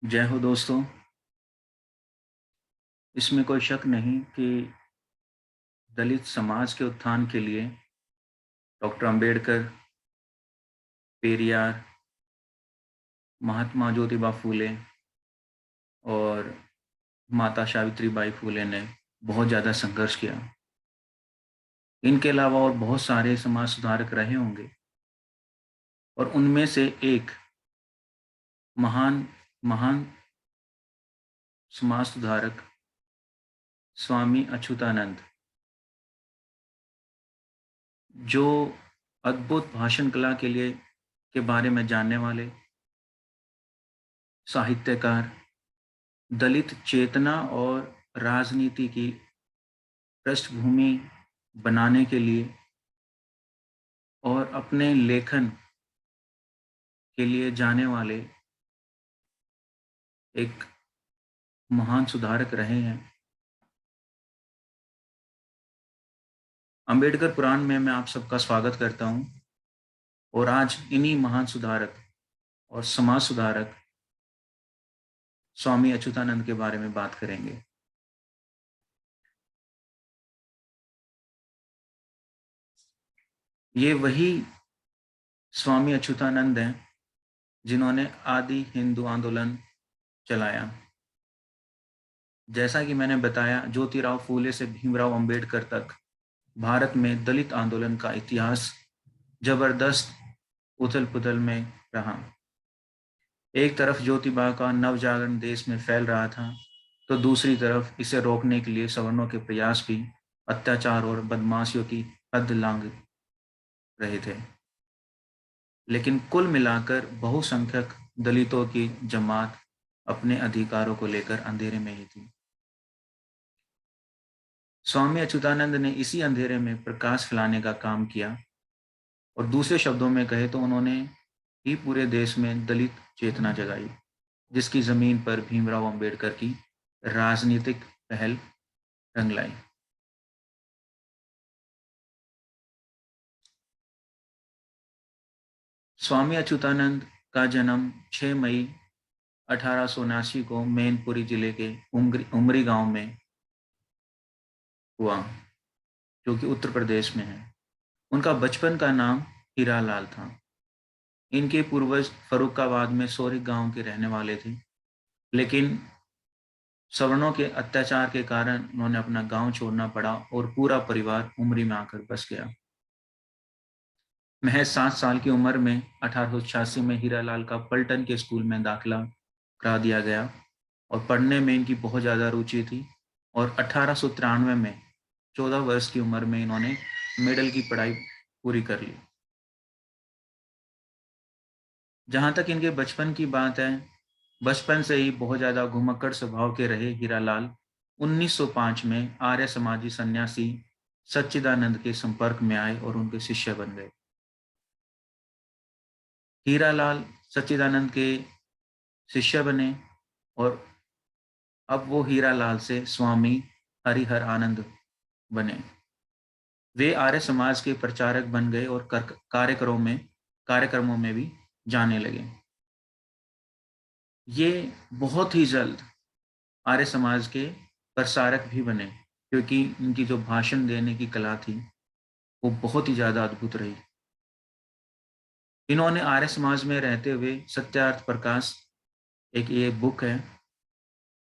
जय हो दोस्तों। इसमें कोई शक नहीं कि दलित समाज के उत्थान के लिए डॉक्टर अंबेडकर, पेरियार, महात्मा ज्योतिबा फूले और माता सावित्रीबाई फूले ने बहुत ज़्यादा संघर्ष किया। इनके अलावा और बहुत सारे समाज सुधारक रहे होंगे और उनमें से एक महान महान समाज सुधारक स्वामी अच्युतानंद, जो अद्भुत भाषण कला के बारे में जानने वाले साहित्यकार, दलित चेतना और राजनीति की पृष्ठभूमि बनाने के लिए और अपने लेखन के लिए जाने वाले एक महान सुधारक रहे हैं। अंबेडकर पुराण में मैं आप सबका स्वागत करता हूं और आज इन्हीं महान सुधारक और समाज सुधारक स्वामी अच्युतानंद के बारे में बात करेंगे। ये वही स्वामी अच्युतानंद हैं जिन्होंने आदि हिंदू आंदोलन चलाया। जैसा कि मैंने बताया, ज्योतिराव फूले से भीमराव अंबेडकर तक भारत में दलित आंदोलन का इतिहास जबरदस्त उथल पुथल में रहा। एक तरफ ज्योतिबा का नवजागरण देश में फैल रहा था, तो दूसरी तरफ इसे रोकने के लिए सवर्णों के प्रयास भी अत्याचार और बदमाशियों की हद लांघ रहे थे। लेकिन कुल मिलाकर बहुसंख्यक दलितों की जमात अपने अधिकारों को लेकर अंधेरे में ही थी। स्वामी अच्युतानंद ने इसी अंधेरे में प्रकाश फैलाने का काम किया और दूसरे शब्दों में कहे तो उन्होंने ही पूरे देश में दलित चेतना जगाई, जिसकी जमीन पर भीमराव अंबेडकर की राजनीतिक पहल रंग लाई। स्वामी अच्युतानंद का जन्म 6 मई 1879 को मैनपुरी जिले के उमरी गांव में हुआ, जो कि उत्तर प्रदेश में है। उनका बचपन का नाम हीरालाल था। इनके पूर्वज फर्रुखाबाद में सोरी गांव के रहने वाले थे, लेकिन सवर्णों के अत्याचार के कारण उन्होंने अपना गांव छोड़ना पड़ा और पूरा परिवार उमरी में आकर बस गया। महज 7 साल की उम्र में 1886 में हीरालाल का पलटन के स्कूल में दाखिला करा दिया गया और पढ़ने में इनकी बहुत ज़्यादा रुचि थी और 1893 में 14 वर्ष की उम्र में इन्होंने मेडल की पढ़ाई पूरी कर ली। जहाँ तक इनके बचपन की बात है, बचपन से ही बहुत ज़्यादा घुमक्कड़ स्वभाव के रहे हीरालाल 1905 में आर्य समाजी सन्यासी सच्चिदानंद के संपर्क में आए और उनके शिष्य बन गए। हीरालाल सच्चिदानंद के शिष्य बने और अब वो हीरालाल से स्वामी हरिहर आनंद बने। वे आर्य समाज के प्रचारक बन गए और कार्यक्रमों में भी जाने लगे। ये बहुत ही जल्द आर्य समाज के प्रसारक भी बने, क्योंकि इनकी जो भाषण देने की कला थी वो बहुत ही ज़्यादा अद्भुत रही। इन्होंने आर्य समाज में रहते हुए सत्यार्थ प्रकाश, एक ये बुक है,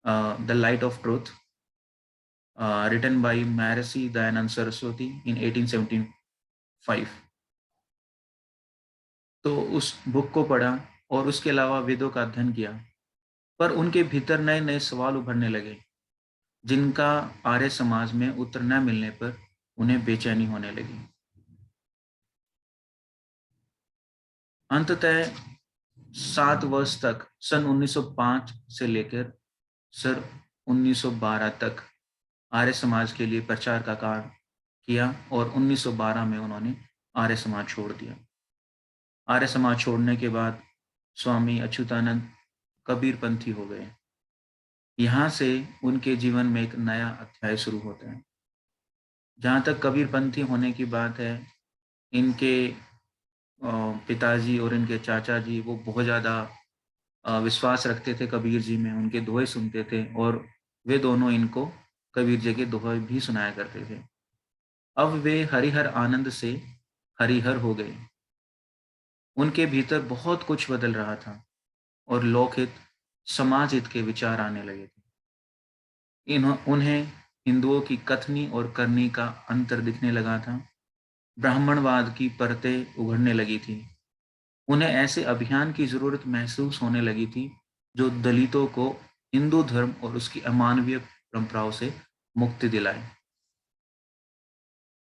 the light of truth, written by Maharshi Dayanand Saraswati इन 1875, तो उस बुक को पढ़ा और उसके अलावा वेदों का अध्ययन किया। पर उनके भीतर नए नए सवाल उभरने लगे, जिनका आर्य समाज में उत्तर न मिलने पर उन्हें बेचैनी होने लगी। अंततः 7 वर्ष तक, सन 1905 से लेकर सन 1912 तक आर्य समाज के लिए प्रचार का कार्य किया और 1912 में उन्होंने आर्य समाज छोड़ दिया। आर्य समाज छोड़ने के बाद स्वामी अच्युतानंद कबीरपंथी हो गए। यहाँ से उनके जीवन में एक नया अध्याय शुरू होता है। जहाँ तक कबीरपंथी होने की बात है, इनके पिताजी और इनके चाचा जी वो बहुत ज़्यादा विश्वास रखते थे कबीर जी में, उनके दोहे सुनते थे और वे दोनों इनको कबीर जी के दोहे भी सुनाया करते थे। अब वे हरिहर आनंद से हरिहर हो गए। उनके भीतर बहुत कुछ बदल रहा था और लोकहित, समाज हित के विचार आने लगे थे। उन्हें हिंदुओं की कथनी और करनी का अंतर दिखने लगा था। ब्राह्मणवाद की परतें उभरने लगी थी। उन्हें ऐसे अभियान की जरूरत महसूस होने लगी थी जो दलितों को हिंदू धर्म और उसकी अमानवीय परंपराओं से मुक्ति दिलाए,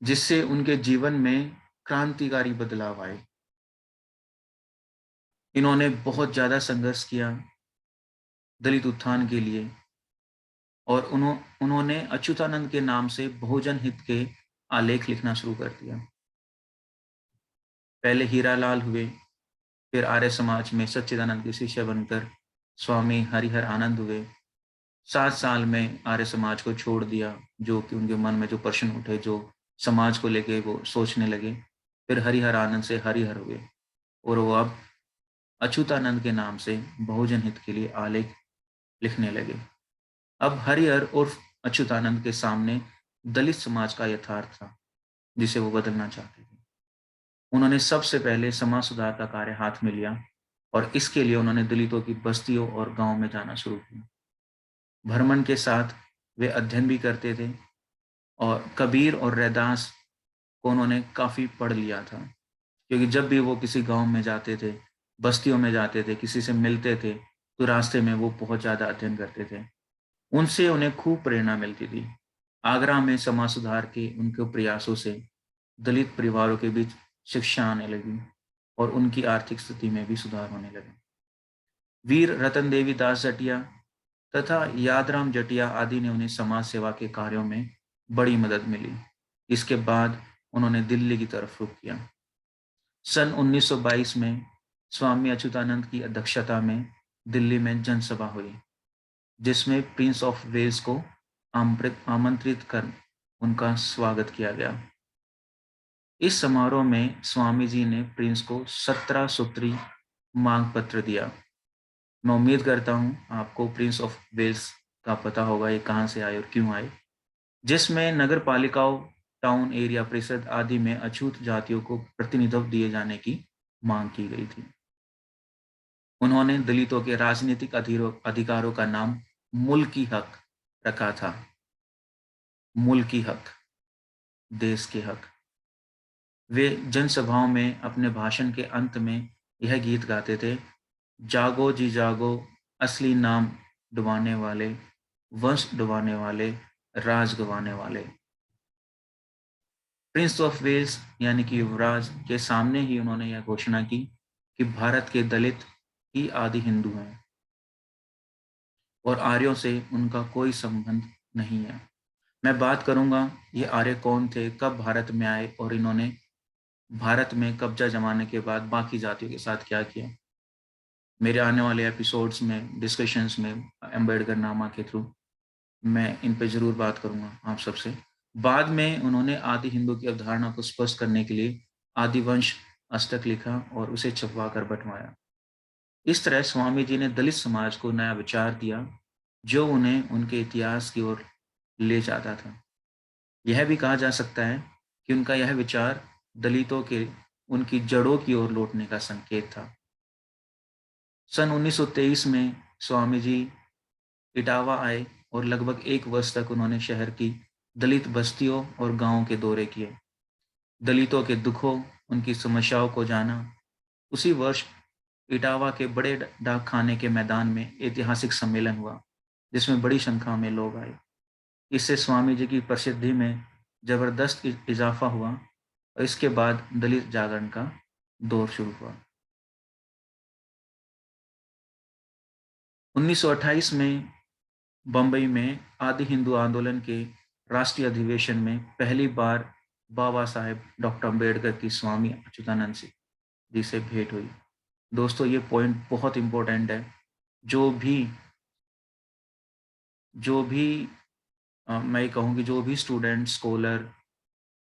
जिससे उनके जीवन में क्रांतिकारी बदलाव आए। इन्होंने बहुत ज्यादा संघर्ष किया दलित उत्थान के लिए और उन्होंने अच्युतानंद के नाम से बहुजन हित के आलेख लिखना शुरू कर दिया। पहले हीरालाल हुए, फिर आर्य समाज में सच्चिदानंद के शिष्य बनकर स्वामी हरिहर आनंद हुए। 7 साल में आर्य समाज को छोड़ दिया, जो कि उनके मन में जो प्रश्न उठे, जो समाज को लेके वो सोचने लगे। फिर हरिहर आनंद से हरिहर हुए और वो अब अच्युतानंद के नाम से बहुजन हित के लिए आलेख लिखने लगे। अब हरिहर और अच्युतानंद के सामने दलित समाज का यथार्थ था, जिसे वो बदलना चाहते थे। उन्होंने सबसे पहले समाज सुधार का कार्य हाथ में लिया और इसके लिए उन्होंने दलितों की बस्तियों और गांवों में जाना शुरू किया। भ्रमण के साथ वे अध्ययन भी करते थे और कबीर और रैदास को उन्होंने काफी पढ़ लिया था, क्योंकि जब भी वो किसी गांव में जाते थे, बस्तियों में जाते थे, किसी से मिलते थे, तो रास्ते में वो बहुत ज्यादा अध्ययन करते थे। उनसे उन्हें खूब प्रेरणा मिलती थी। आगरा में समाज सुधार के उनके प्रयासों से दलित परिवारों के बीच शिक्षा आने लगी और उनकी आर्थिक स्थिति में भी सुधार होने लगा। वीर रतन देवी दास जटिया तथा यादराम जटिया आदि ने उन्हें समाज सेवा के कार्यों में बड़ी मदद मिली। इसके बाद उन्होंने दिल्ली की तरफ रुख किया। सन 1922 में स्वामी अच्युतानंद की अध्यक्षता में दिल्ली में जनसभा हुई, जिसमें प्रिंस ऑफ वेल्स को आमंत्रित कर उनका स्वागत किया गया। इस समारोह में स्वामी जी ने प्रिंस को 17 सूत्री मांग पत्र दिया। मैं उम्मीद करता हूँ आपको प्रिंस ऑफ वेल्स का पता होगा, ये कहाँ से आए और क्यों आए, जिसमें नगर पालिकाओं, टाउन एरिया परिषद आदि में अछूत जातियों को प्रतिनिधित्व दिए जाने की मांग की गई थी। उन्होंने दलितों के राजनीतिक अधिकारों का नाम मुल्की हक रखा था। मुल्की हक, देश के हक। वे जनसभाओं में अपने भाषण के अंत में यह गीत गाते थे, जागो जी जागो, असली नाम डुबाने वाले, वंश डुबाने वाले, राज गंवाने वाले। प्रिंस ऑफ वेल्स यानी कि युवराज के सामने ही उन्होंने यह घोषणा की कि भारत के दलित ही आदि हिंदू हैं और आर्यों से उनका कोई संबंध नहीं है। मैं बात करूंगा ये आर्य कौन थे, कब भारत में आए और इन्होंने भारत में कब्जा जमाने के बाद बाकी जातियों के साथ क्या किया। मेरे आने वाले एपिसोड्स में, डिस्कशंस में, अम्बेडकर नामा के थ्रू मैं इन पे जरूर बात करूंगा आप सबसे। बाद में उन्होंने आदि हिंदू की अवधारणा को स्पष्ट करने के लिए आदिवंश अष्टक लिखा और उसे छपवा कर बंटवाया। इस तरह स्वामी जी ने दलित समाज को नया विचार दिया, जो उन्हें उनके इतिहास की ओर ले जाता था। यह भी कहा जा सकता है कि उनका यह विचार दलितों के उनकी जड़ों की ओर लौटने का संकेत था। सन 1923 में स्वामी जी इटावा आए और लगभग 1 वर्ष तक उन्होंने शहर की दलित बस्तियों और गांवों के दौरे किए, दलितों के दुखों, उनकी समस्याओं को जाना। उसी वर्ष इटावा के बड़े डाक खाने के मैदान में ऐतिहासिक सम्मेलन हुआ, जिसमें बड़ी संख्या में लोग आए। इससे स्वामी जी की प्रसिद्धि में जबरदस्त इजाफा हुआ और इसके बाद दलित जागरण का दौर शुरू हुआ। 1928 में बंबई में आदि हिंदू आंदोलन के राष्ट्रीय अधिवेशन में पहली बार बाबा साहेब डॉक्टर अम्बेडकर की स्वामी अच्युतानंद जी से भेंट हुई। दोस्तों, ये पॉइंट बहुत इंपॉर्टेंट है। जो भी मैं कहूँ कि जो भी स्टूडेंट, स्कॉलर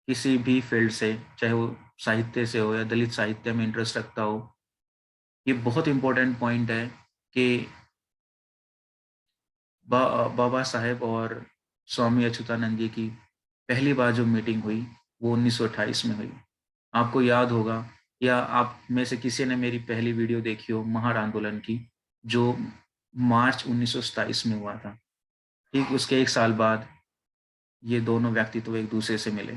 किसी भी फील्ड से, चाहे वो साहित्य से हो या दलित साहित्य में इंटरेस्ट रखता हो, ये बहुत इंपॉर्टेंट पॉइंट है कि बाबा साहेब और स्वामी अच्युतानंद जी की पहली बार जो मीटिंग हुई वो 1928 में हुई। आपको याद होगा या आप में से किसी ने मेरी पहली वीडियो देखी हो महार आंदोलन की, जो मार्च 1927 में हुआ था। ठीक उसके 1 साल बाद ये दोनों व्यक्तित्व एक दूसरे से मिले।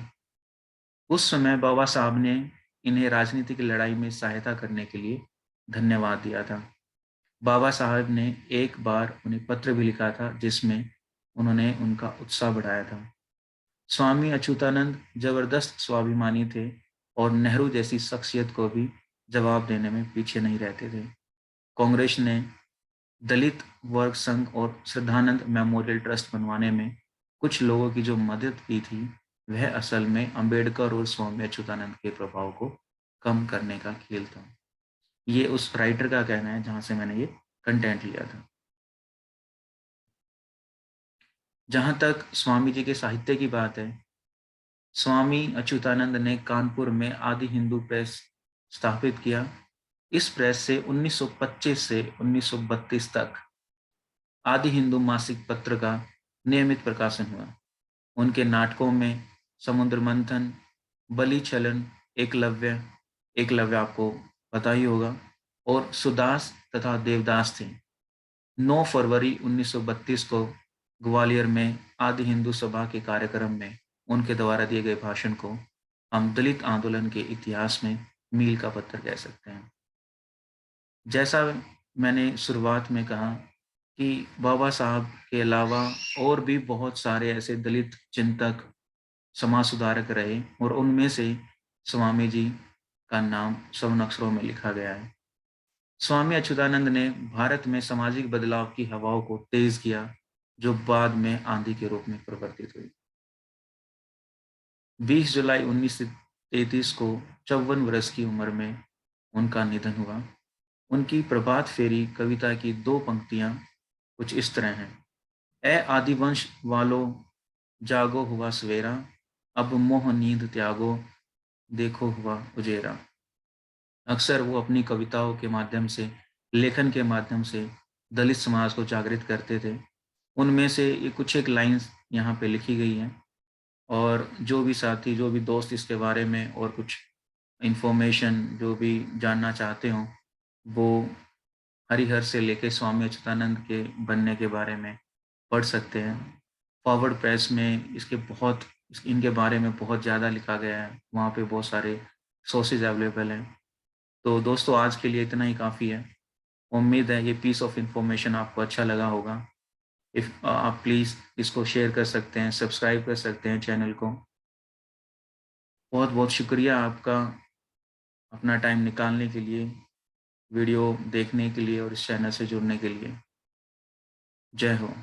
उस समय बाबा साहब ने इन्हें राजनीतिक लड़ाई में सहायता करने के लिए धन्यवाद दिया था। बाबा साहब ने एक बार उन्हें पत्र भी लिखा था जिसमें उन्होंने उनका उत्साह बढ़ाया था। स्वामी अच्युतानंद जबरदस्त स्वाभिमानी थे और नेहरू जैसी शख्सियत को भी जवाब देने में पीछे नहीं रहते थे। कांग्रेस ने दलित वर्ग संघ और श्रद्धानंद मेमोरियल ट्रस्ट बनवाने में कुछ लोगों की जो मदद की थी, वह असल में अंबेडकर और स्वामी अच्युतानंद के प्रभाव को कम करने का खेल था। ये उस राइटर का कहना है जहां से मैंने ये कंटेंट लिया था। जहां तक स्वामी जी के साहित्य की बात है, स्वामी अच्युतानंद ने कानपुर में आदि हिंदू प्रेस स्थापित किया। इस प्रेस से 1925 से 1932 तक आदि हिंदू मासिक पत्र का नियमित प्रकाशन हुआ। उनके नाटकों में समुद्र मंथन, बलि छलन, एकलव्य, एकलव्य आपको पता ही होगा, और सुदास तथा देवदास थे। 9 फरवरी 1932 को ग्वालियर में आदि हिंदू सभा के कार्यक्रम में उनके द्वारा दिए गए भाषण को हम दलित आंदोलन के इतिहास में मील का पत्थर कह सकते हैं। जैसा मैंने शुरुआत में कहा कि बाबा साहब के अलावा और भी बहुत सारे ऐसे दलित चिंतक, समाज सुधारक रहे और उनमें से स्वामी जी का नाम स्वर्ण अक्षरों में लिखा गया है। स्वामी अच्युतानंद ने भारत में सामाजिक बदलाव की हवाओं को तेज किया, जो बाद में आंधी के रूप में परिवर्तित हुई। 20 जुलाई 1933 को 54 वर्ष की उम्र में उनका निधन हुआ। उनकी प्रभात फेरी कविता की 2 पंक्तियां कुछ इस तरह हैं। ए आदिवंश वालों, जागो हुआ सवेरा, अब मोह नींद त्यागो, देखो हुआ उजेरा। अक्सर वो अपनी कविताओं के माध्यम से, लेखन के माध्यम से दलित समाज को जागृत करते थे। उनमें से ये कुछ एक लाइन्स यहाँ पे लिखी गई हैं, और जो भी साथी, जो भी दोस्त इसके बारे में और कुछ इन्फॉर्मेशन जो भी जानना चाहते हों, वो हरिहर से लेके स्वामी अच्युतानंद के बनने के बारे में पढ़ सकते हैं। फॉरवर्ड प्रेस में इनके बारे में बहुत ज़्यादा लिखा गया है, वहाँ पे बहुत सारे सोर्सेज अवेलेबल हैं। तो दोस्तों, आज के लिए इतना ही काफ़ी है। उम्मीद है ये पीस ऑफ इंफॉर्मेशन आपको अच्छा लगा होगा। इफ आप प्लीज़ इसको शेयर कर सकते हैं, सब्सक्राइब कर सकते हैं चैनल को। बहुत बहुत शुक्रिया आपका अपना टाइम निकालने के लिए, वीडियो देखने के लिए और इस चैनल से जुड़ने के लिए। जय हो।